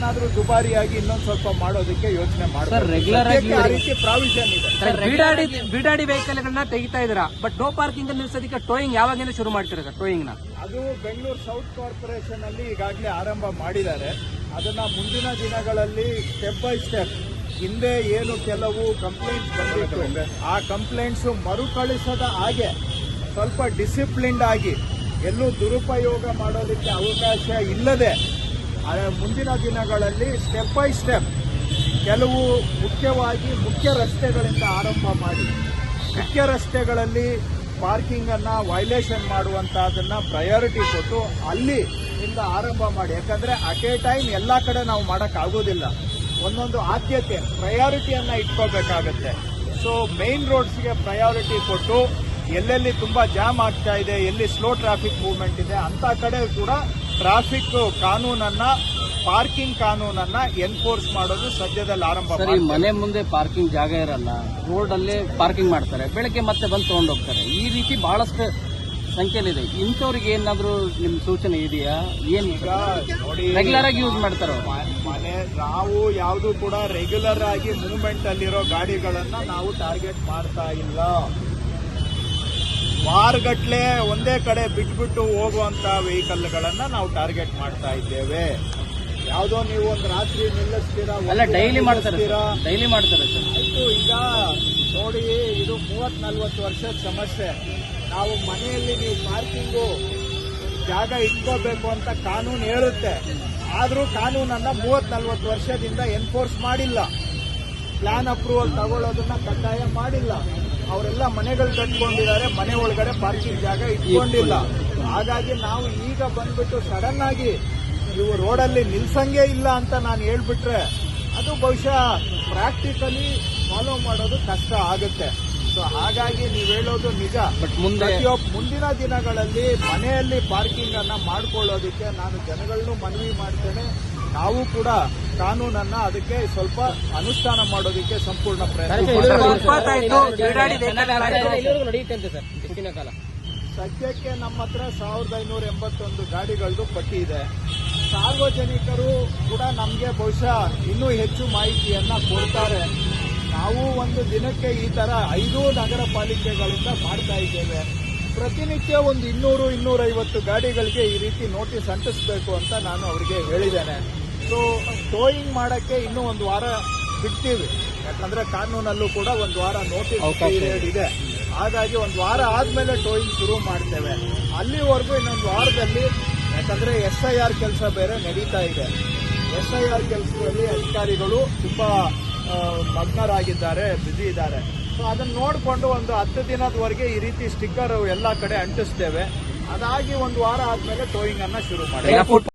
ಏನಾದ್ರೂ ದುಬಾರಿಯಾಗಿ ಇನ್ನೊಂದು ಸ್ವಲ್ಪ ಮಾಡೋದಕ್ಕೆ ಯೋಚನೆ ಮಾಡ್ತಾರೆ. ರೆಗ್ಯುಲರ್ ಆಗಿ ಆ ರೀತಿ ಪ್ರಾವಿಷನ್ ಇದೆ. ಬಿಡಾಡಿ ವೆಹಿಕಲ್ ಗಳನ್ನ ತೆಗಿತಾ ಇದ್ದೀರಾ, ಬಟ್ ನೋ ಪಾರ್ಕಿಂಗ್ ನಿಲ್ಸೋದಕ್ಕೆ ಟೋಯಿಂಗ್ ಯಾವಾಗಿಂದ ಶುರು ಮಾಡ್ತೀರಾ ಸರ್? ಟೋಯಿಂಗ್ ನ ಅದು ಬೆಂಗಳೂರು ಸೌತ್ ಕಾರ್ಪೊರೇಷನ್ ಅಲ್ಲಿ ಈಗಾಗಲೇ ಆರಂಭ ಮಾಡಿದ್ದಾರೆ. ಅದನ್ನ ಮುಂದಿನ ದಿನಗಳಲ್ಲಿ ಸ್ಟೆಪ್ ಬೈ ಸ್ಟೆಪ್, ಹಿಂದೆ ಏನು ಕೆಲವು ಕಂಪ್ಲೇಂಟ್ಸ್ ಬಂದಿತ್ತು ಆ ಕಂಪ್ಲೇಂಟ್ಸ್ ಮರುಕಳಿಸದ ಹಾಗೆ ಸ್ವಲ್ಪ ಡಿಸಿಪ್ಲಿನ್ಡ್ ಆಗಿ, ಎಲ್ಲೂ ದುರುಪಯೋಗ ಮಾಡೋದಕ್ಕೆ ಅವಕಾಶ ಇಲ್ಲದೆ ಮುಂದಿನ ದಿನಗಳಲ್ಲಿ ಸ್ಟೆಪ್ ಬೈ ಸ್ಟೆಪ್ ಕೆಲವು ಮುಖ್ಯವಾಗಿ ಮುಖ್ಯ ರಸ್ತೆಗಳಿಂದ ಆರಂಭ ಮಾಡಿ, ಮುಖ್ಯ ರಸ್ತೆಗಳಲ್ಲಿ ಪಾರ್ಕಿಂಗ್ ಅನ್ನ ವೈಲೇಷನ್ ಮಾಡುವಂತಹದನ್ನ ಪ್ರಯಾರಿಟಿ ಕೊಟ್ಟು ಅಲ್ಲಿ ಇಂದ ಆರಂಭ ಮಾಡಿ. ಯಾಕಂದ್ರೆ ಅಟ್ ಎ ಟೈಮ್ ಎಲ್ಲಾ ಕಡೆ ನಾವು ಮಾಡಕ್ ಆಗೋದಿಲ್ಲ, ಒಂದೊಂದು ಆದ್ಯತೆ ಪ್ರಯಾರಿಟಿಯನ್ನ ಇಟ್ಕೋಬೇಕಾಗತ್ತೆ. ಸೊ ಮೇನ್ ರೋಡ್ಸ್ಗೆ ಪ್ರಯಾರಿಟಿ ಕೊಟ್ಟು ಎಲ್ಲೆಲ್ಲಿ ತುಂಬಾ ಜಾಮ್ ಆಗ್ತಾ ಇದೆ, ಎಲ್ಲಿ ಸ್ಲೋ ಟ್ರಾಫಿಕ್ ಮೂವ್ಮೆಂಟ್ ಇದೆ ಅಂತ ಕಡೆ ಕೂಡ ಟ್ರಾಫಿಕ್ ಕಾನೂನನ್ನ, ಪಾರ್ಕಿಂಗ್ ಕಾನೂನನ್ನ ಎನ್ಫೋರ್ಸ್ ಮಾಡೋದು ಸದ್ಯದಲ್ಲಿ ಆರಂಭ ಮಾಡ್ತಾರೆ. ಮನೆ ಮುಂದೆ ಪಾರ್ಕಿಂಗ್ ಜಾಗ ಇರಲ್ಲ, ರೋಡ್ ಅಲ್ಲೇ ಪಾರ್ಕಿಂಗ್ ಮಾಡ್ತಾರೆ, ಬೆಳಗ್ಗೆ ಮತ್ತೆ ಬಂದು ತಗೊಂಡು ಹೋಗ್ತಾರೆ. ಈ ರೀತಿ ಬಹಳಷ್ಟು ಸಂಖ್ಯೆಯಲ್ಲಿದೆ. ಇಂಥವ್ರಿಗೆ ಏನಾದ್ರು ನಿಮ್ ಸೂಚನೆ ಇದೆಯಾ? ಏನು ನೋಡಿ, ರೆಗ್ಯುಲರ್ ಆಗಿ ಯೂಸ್ ಮಾಡ್ತಾರೋ ಮನೆ, ನಾವು ಯಾವುದು ಕೂಡ ರೆಗ್ಯುಲರ್ ಆಗಿ ಮೂವ್ಮೆಂಟ್ ಅಲ್ಲಿರೋ ಗಾಡಿಗಳನ್ನ ನಾವು ಟಾರ್ಗೆಟ್ ಮಾಡ್ತಾ ಇಲ್ಲ. ವಾರಗಟ್ಲೆ ಒಂದೇ ಕಡೆ ಬಿಟ್ಬಿಟ್ಟು ಹೋಗುವಂತ ವೆಹಿಕಲ್ಗಳನ್ನ ನಾವು ಟಾರ್ಗೆಟ್ ಮಾಡ್ತಾ ಇದ್ದೇವೆ. ಯಾವುದೋ ನೀವು ಒಂದು ರಾತ್ರಿ ನಿಲ್ಲಿಸ್ತೀರಾ, ಡೈಲಿ ಮಾಡ್ತಾರೆ ಸರ್. ಆಯ್ತು, ಈಗ ನೋಡಿ, ಇದು 30-40 ವರ್ಷದ ಸಮಸ್ಯೆ. ನಾವು ಮನೆಯಲ್ಲಿ ನೀವು ಪಾರ್ಕಿಂಗು ಜಾಗ ಇಟ್ಕೋಬೇಕು ಅಂತ ಕಾನೂನು ಹೇಳುತ್ತೆ, ಆದ್ರೂ ಕಾನೂನನ್ನ 30-40 ವರ್ಷದಿಂದ ಎನ್ಫೋರ್ಸ್ ಮಾಡಿಲ್ಲ. ಪ್ಲಾನ್ ಅಪ್ರೂವಲ್ ತಗೊಳ್ಳೋದನ್ನ ಕಡ್ಡಾಯ ಮಾಡಿಲ್ಲ. ಅವರೆಲ್ಲ ಮನೆಗಳು ಕಟ್ಕೊಂಡಿದ್ದಾರೆ, ಮನೆ ಒಳಗಡೆ ಪಾರ್ಕಿಂಗ್ ಜಾಗ ಇಟ್ಕೊಂಡಿಲ್ಲ. ಹಾಗಾಗಿ ನಾವು ಈಗ ಬಂದ್ಬಿಟ್ಟು ಸಡನ್ ಆಗಿ ನೀವು ರೋಡಲ್ಲಿ ನಿಲ್ಸಂಗೇ ಇಲ್ಲ ಅಂತ ನಾನು ಹೇಳ್ಬಿಟ್ರೆ ಅದು ಬಹುಶಃ ಪ್ರಾಕ್ಟಿಕಲಿ ಫಾಲೋ ಮಾಡೋದು ಕಷ್ಟ ಆಗುತ್ತೆ. ಸೊ ಹಾಗಾಗಿ ನೀವು ಹೇಳೋದು ನಿಜ. ಬಟ್ ಮುಂದಿನ ದಿನಗಳಲ್ಲಿ ಮನೆಯಲ್ಲಿ ಪಾರ್ಕಿಂಗ್ ಅನ್ನ ಮಾಡ್ಕೊಳ್ಳೋದಕ್ಕೆ ನಾನು ಜನಗಳನ್ನು ಮನವಿ ಮಾಡ್ತೇನೆ. ನಾವು ಕೂಡ ಕಾನೂನನ್ನ ಅದಕ್ಕೆ ಸ್ವಲ್ಪ ಅನುಷ್ಠಾನ ಮಾಡೋದಕ್ಕೆ ಸಂಪೂರ್ಣ ಪ್ರಯತ್ನ. ಸದ್ಯಕ್ಕೆ ನಮ್ಮ ಹತ್ರ 1581 ಗಾಡಿಗಳದ್ದು ಪಟ್ಟಿ ಇದೆ. ಸಾರ್ವಜನಿಕರು ಕೂಡ ನಮಗೆ ಬಹುಶಃ ಇನ್ನೂ ಹೆಚ್ಚು ಮಾಹಿತಿಯನ್ನ ಕೊಡ್ತಾರೆ. ನಾವು ಒಂದು ದಿನಕ್ಕೆ ಈ ತರ 5 ನಗರ ಪಾಲಿಕೆಗಳಿಂದ ಮಾಡ್ತಾ ಇದ್ದೇವೆ. ಪ್ರತಿನಿತ್ಯ ಒಂದು 200-250 ಗಾಡಿಗಳಿಗೆ ಈ ರೀತಿ ನೋಟಿಸ್ ಅಂಟಿಸಬೇಕು ಅಂತ ನಾನು ಅವರಿಗೆ ಹೇಳಿದ್ದೇನೆ. ಸೊ ಟೋಯಿಂಗ್ ಮಾಡಕ್ಕೆ ಇನ್ನೂ ಒಂದು ವಾರ ಬಿಡ್ತೀವಿ, ಯಾಕಂದ್ರೆ ಕಾನೂನಲ್ಲೂ ಕೂಡ ಒಂದು ವಾರ ನೋಟಿಸ್ ಪೀರಿಯಡ್ ಇದೆ. ಹಾಗಾಗಿ ಒಂದು ವಾರ ಆದ್ಮೇಲೆ ಟೋಯಿಂಗ್ ಶುರು ಮಾಡ್ತೇವೆ. ಅಲ್ಲಿವರೆಗೂ ಇನ್ನೊಂದು ವಾರದಲ್ಲಿ, ಯಾಕಂದ್ರೆ SIR ಕೆಲಸ ಬೇರೆ ನಡೀತಾ ಇದೆ. SIR ಕೆಲಸದಲ್ಲಿ ಅಧಿಕಾರಿಗಳು ತುಂಬಾ ಮಗ್ನರಾಗಿದ್ದಾರೆ, ಬ್ಯುಸಿ ಇದ್ದಾರೆ. ಸೊ ಅದನ್ನ ನೋಡಿಕೊಂಡು ಒಂದು 10 ದಿನದವರೆಗೆ ಈ ರೀತಿ ಸ್ಟಿಕ್ಕರ್ ಎಲ್ಲಾ ಕಡೆ ಅಂಟಿಸ್ತೇವೆ. ಅದಾಗಿ ಒಂದು ವಾರ ಆದ್ಮೇಲೆ ಟೋಯಿಂಗ್ ಅನ್ನ ಶುರು ಮಾಡಿ.